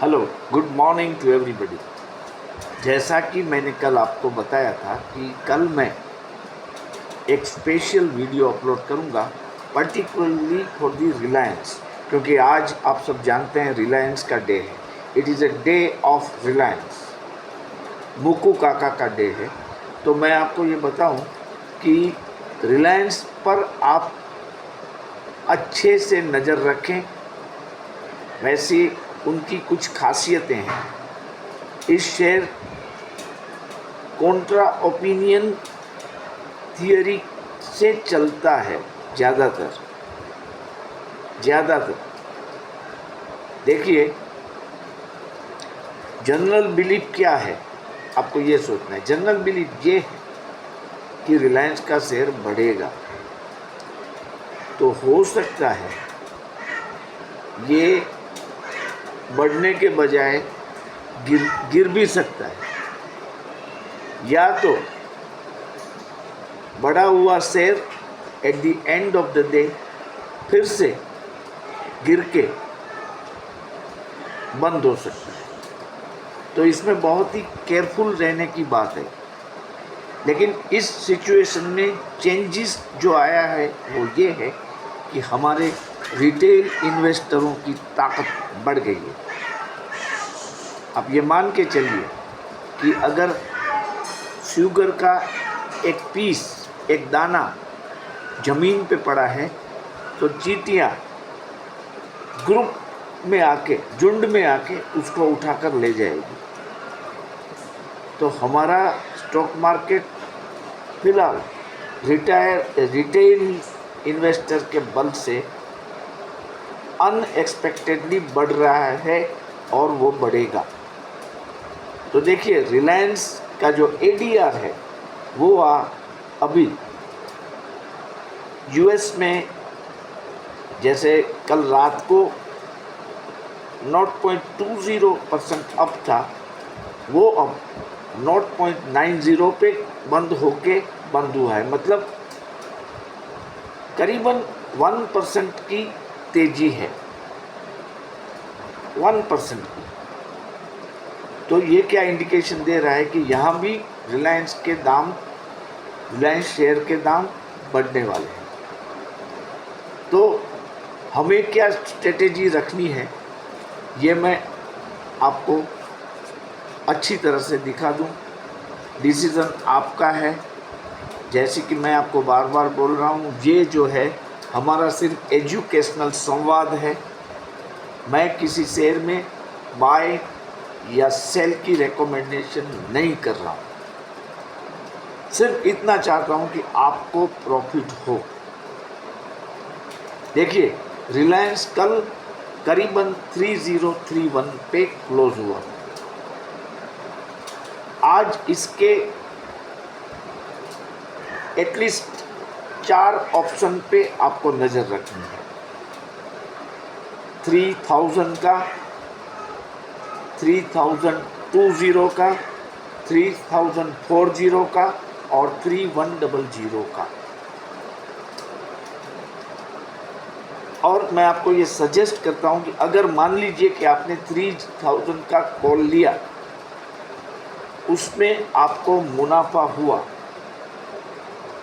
Hello, good morning to everybody. जैसा कि मैंने कल आपको बताया था कि कल मैं एक स्पेशल वीडियो अपलोड करूंगा पर्टिकुलरली फॉर दी रिलायंस, क्योंकि आज आप सब जानते हैं रिलायंस का डे है। It is a day of Reliance, Muku काका का डे है। तो मैं आपको ये बताऊं कि रिलायंस पर आप अच्छे से नज़र रखें। वैसे उनकी कुछ खासियतें हैं। इस शेयर कॉन्ट्रा ओपिनियन थियरी से चलता है ज़्यादातर। देखिए, जनरल बिलीफ क्या है, आपको ये सोचना है। जनरल बिलीफ ये है कि रिलायंस का शेयर बढ़ेगा, तो हो सकता है ये बढ़ने के बजाय गिर भी सकता है, या तो बढ़ा हुआ share at the end of the day फिर से गिर के बंद हो सकता है। तो इसमें बहुत ही केयरफुल रहने की बात है। लेकिन इस सिचुएशन में चेंजेस जो आया है वो ये है कि हमारे रिटेल इन्वेस्टरों की ताकत बढ़ गई है। आप ये मान के चलिए कि अगर शुगर का एक पीस, एक दाना ज़मीन पे पड़ा है, तो चींटियाँ ग्रुप में आके, झुंड में आके उसको उठाकर ले जाएगी। तो हमारा स्टॉक मार्केट फिलहाल रिटेल इन्वेस्टर के बल से अनएक्सपेक्टेडली बढ़ रहा है और वो बढ़ेगा। तो देखिए, रिलायंस का जो एडीआर है वो अभी यूएस में, जैसे कल रात को 0.20% अप था, वो अब 0.90 पे बंद हुआ है। मतलब करीबन 1% की तेजी है, 1% की। तो ये क्या इंडिकेशन दे रहा है कि यहाँ भी रिलायंस शेयर के दाम बढ़ने वाले हैं। तो हमें क्या स्ट्रेटेजी रखनी है, ये मैं आपको अच्छी तरह से दिखा दूं। डिसीज़न आपका है। जैसे कि मैं आपको बार बार बोल रहा हूँ, ये जो है हमारा सिर्फ एजुकेशनल संवाद है। मैं किसी शेयर में बाय या सेल की रिकमेंडेशन नहीं कर रहा हूँ। सिर्फ इतना चाहता हूँ कि आपको प्रॉफिट हो। देखिए, रिलायंस कल करीबन 3031 पे क्लोज हुआ। आज इसके एटलीस्ट 4 ऑप्शन पे आपको नज़र रखनी है। 3000 का, 3020 का, 3040 का और 3100 का। और मैं आपको ये सजेस्ट करता हूँ कि अगर मान लीजिए कि आपने 3000 का कॉल लिया, उसमें आपको मुनाफा हुआ,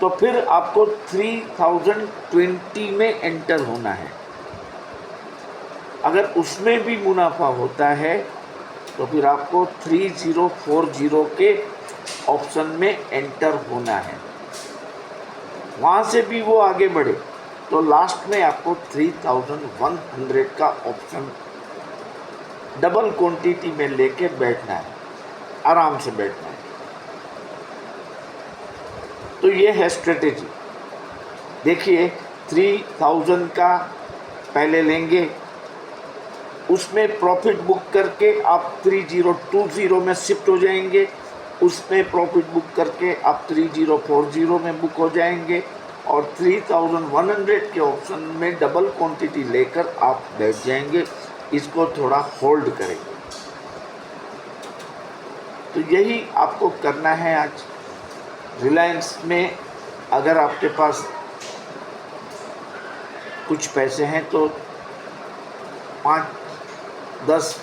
तो फिर आपको 3020 में एंटर होना है। अगर उसमें भी मुनाफा होता है तो फिर आपको 3040 के ऑप्शन में एंटर होना है। वहाँ से भी वो आगे बढ़े तो लास्ट में आपको 3100 का ऑप्शन डबल क्वांटिटी में लेके बैठना है, आराम से बैठना है। तो ये है स्ट्रेटेजी। देखिए, 3000 का पहले लेंगे, उसमें प्रॉफिट बुक करके आप 3020 में शिफ्ट हो जाएंगे, उसमें प्रॉफिट बुक करके आप 3040 में बुक हो जाएंगे, और 3100 के ऑप्शन में डबल क्वांटिटी लेकर आप बैठ जाएंगे। इसको थोड़ा होल्ड करेंगे। तो यही आपको करना है आज। रिलायंस में अगर आपके पास कुछ पैसे हैं तो 5-10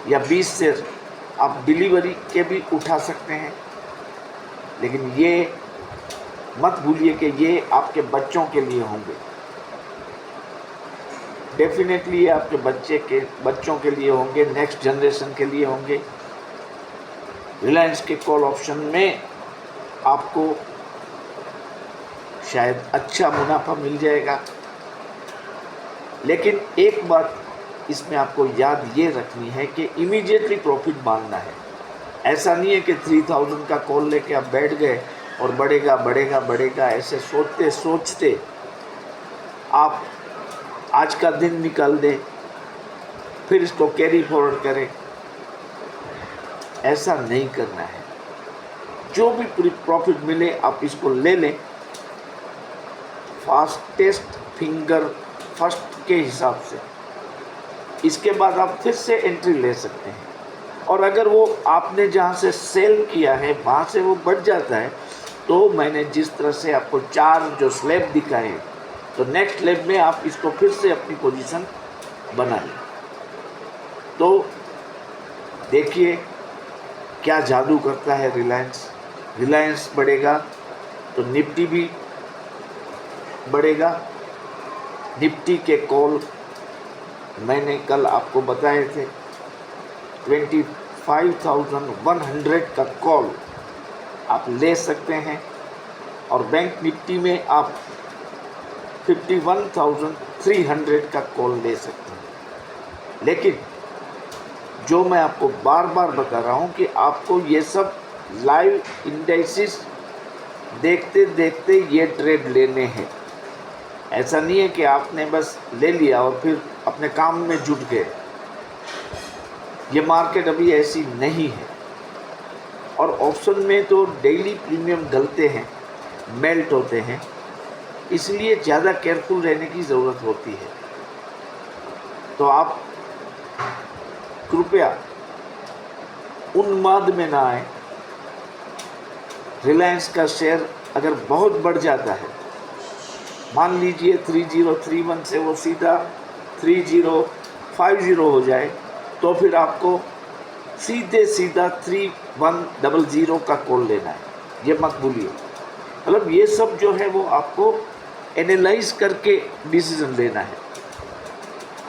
या 20 शेयर आप डिलीवरी के भी उठा सकते हैं। लेकिन ये मत भूलिए कि ये आपके बच्चों के लिए होंगे। डेफिनेटली ये आपके बच्चों के लिए होंगे, नेक्स्ट जनरेशन के लिए होंगे। रिलायंस के कॉल ऑप्शन में आपको शायद अच्छा मुनाफा मिल जाएगा। लेकिन एक बात इसमें आपको याद ये रखनी है कि इमीडिएटली प्रॉफिट मानना है। ऐसा नहीं है कि 3000 का कॉल लेके आप बैठ गए और बढ़ेगा बढ़ेगा बढ़ेगा ऐसे सोचते सोचते आप आज का दिन निकाल दें, फिर इसको कैरी फॉरवर्ड करें। ऐसा नहीं करना है। जो भी पूरी प्रॉफिट मिले आप इसको ले लें, फास्टेस्ट फिंगर फर्स्ट के हिसाब से। इसके बाद आप फिर से एंट्री ले सकते हैं। और अगर वो आपने जहाँ से सेल किया है वहाँ से वो बढ़ जाता है, तो मैंने जिस तरह से आपको 4 जो स्लैब दिखाए हैं, तो नेक्स्ट स्लैब में आप इसको फिर से अपनी पोजीशन बना लें। तो देखिए क्या जादू करता है रिलायंस बढ़ेगा तो निफ्टी भी बढ़ेगा। निफ्टी के कॉल मैंने कल आपको बताए थे, 25,100 का कॉल आप ले सकते हैं। और बैंक निफ्टी में आप 51,300 का कॉल ले सकते हैं। लेकिन जो मैं आपको बार बार बता रहा हूँ कि आपको ये सब लाइव इंडाइसिस देखते देखते ये ट्रेड लेने हैं। ऐसा नहीं है कि आपने बस ले लिया और फिर अपने काम में जुट गए। ये मार्केट अभी ऐसी नहीं है। और ऑप्शन में तो डेली प्रीमियम गलते हैं, मेल्ट होते हैं, इसलिए ज़्यादा केयरफुल रहने की ज़रूरत होती है। तो आप कृपया उन्माद में ना आए। रिलायंस का शेयर अगर बहुत बढ़ जाता है, मान लीजिए 3031 से वो सीधा 3050 हो जाए, तो फिर आपको सीधा 3100 का कॉल लेना है। ये मत भूलिए। मतलब ये सब जो है वो आपको एनालाइज करके डिसीजन लेना है।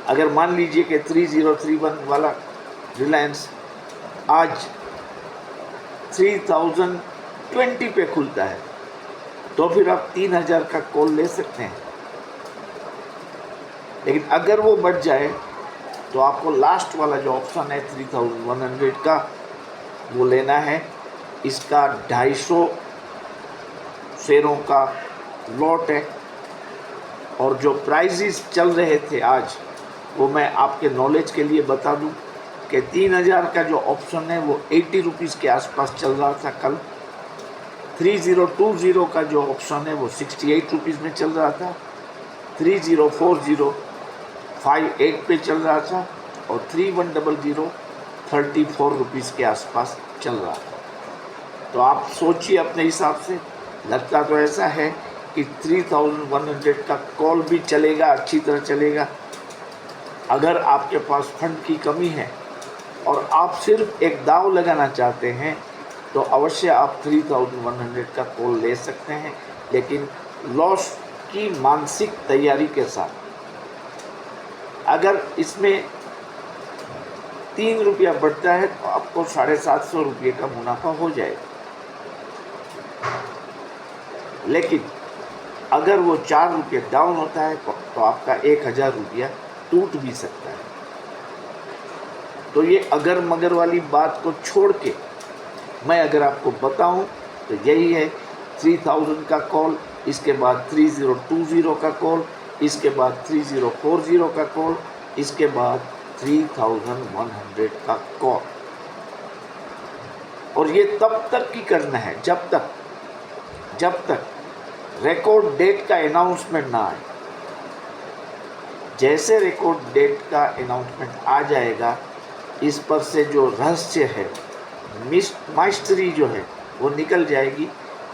अगर मान लीजिए कि 3031 वाला रिलायंस आज 3020 पे खुलता है, तो फिर आप 3000 का कॉल ले सकते हैं। लेकिन अगर वो बढ़ जाए तो आपको लास्ट वाला जो ऑप्शन है 3100 का, वो लेना है। इसका 250 शेयरों का लॉट है। और जो प्राइजेस चल रहे थे आज, वो मैं आपके नॉलेज के लिए बता दूं कि 3000 का जो ऑप्शन है वो 80 रुपीज़ के आसपास चल रहा था कल। 3020 का जो ऑप्शन है वो 68 रुपीज़ में चल रहा था। 3040 58 पे चल रहा था। और 3100 34 रुपीज़ के आसपास चल रहा था। तो आप सोचिए अपने हिसाब से। लगता तो ऐसा है कि 3100 का कॉल भी चलेगा, अच्छी तरह चलेगा। अगर आपके पास फंड की कमी है और आप सिर्फ एक दाव लगाना चाहते हैं, तो अवश्य आप 3100 का कॉल ले सकते हैं, लेकिन लॉस की मानसिक तैयारी के साथ। अगर इसमें 3 रुपया बढ़ता है तो आपको 750 रुपये का मुनाफा हो जाएगा। लेकिन अगर वो 4 रुपये डाउन होता है तो आपका 1000 रुपया टूट भी सकता है। तो ये अगर मगर वाली बात को छोड़ के मैं अगर आपको बताऊं तो यही है, 3000 का कॉल, इसके बाद 3020 का कॉल, इसके बाद 3040 का कॉल, इसके बाद 3100 का कॉल। और ये तब तक ही करना है जब तक रिकॉर्ड डेट का अनाउंसमेंट ना आए। जैसे रिकॉर्ड डेट का अनाउंसमेंट आ जाएगा, इस पर से जो रहस्य है, माइस्ट्री जो है, वो निकल जाएगी।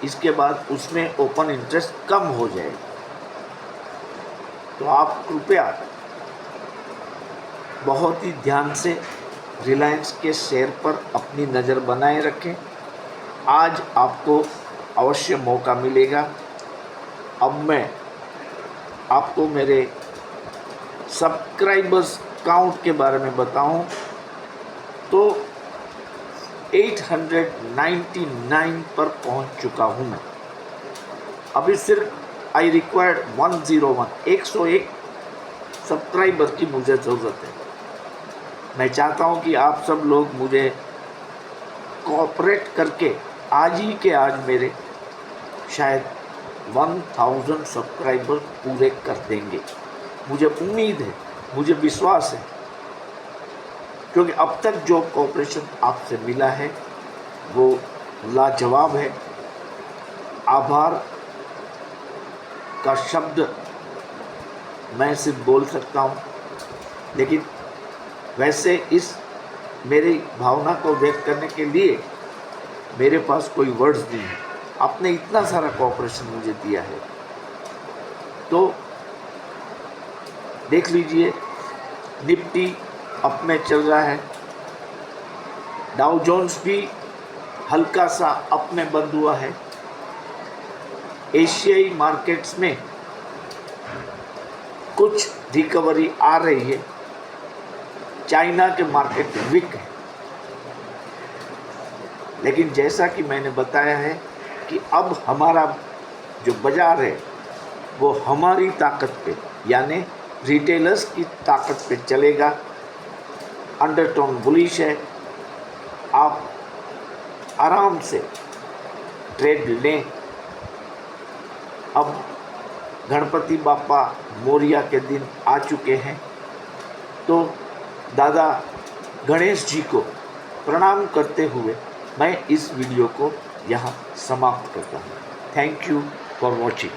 इसके बाद उसमें ओपन इंटरेस्ट कम हो जाएगा। तो आप कृपया बहुत ही ध्यान से रिलायंस के शेयर पर अपनी नज़र बनाए रखें। आज आपको अवश्य मौका मिलेगा। अब मैं आपको मेरे सब्सक्राइबर्स काउंट के बारे में बताऊं तो 899 पर पहुंच चुका हूं मैं। अभी सिर्फ आई रिक्वायर्ड 101 सब्सक्राइबर की मुझे ज़रूरत है। मैं चाहता हूं कि आप सब लोग मुझे कोऑपरेट करके आज ही के आज मेरे शायद 1000 सब्सक्राइबर पूरे कर देंगे। मुझे उम्मीद है, मुझे विश्वास है, क्योंकि अब तक जो कोऑपरेशन आपसे मिला है वो लाजवाब है। आभार का शब्द मैं सिर्फ बोल सकता हूँ, लेकिन वैसे इस मेरी भावना को व्यक्त करने के लिए मेरे पास कोई वर्ड्स नहीं है। आपने इतना सारा कोऑपरेशन मुझे दिया है। तो देख लीजिए, निफ्टी अप में चल रहा है, डाउ जोन्स भी हल्का सा अप में बंद हुआ है। एशियाई मार्केट्स में कुछ रिकवरी आ रही है। चाइना के मार्केट वीक है, लेकिन जैसा कि मैंने बताया है कि अब हमारा जो बाज़ार है वो हमारी ताकत पे, यानी रिटेलर्स की ताकत पे चलेगा। अंडरटोन बुलिश है। आप आराम से ट्रेड लें। अब गणपति बापा मोरिया के दिन आ चुके हैं, तो दादा गणेश जी को प्रणाम करते हुए मैं इस वीडियो को यहाँ समाप्त करता हूँ। Thank you for watching.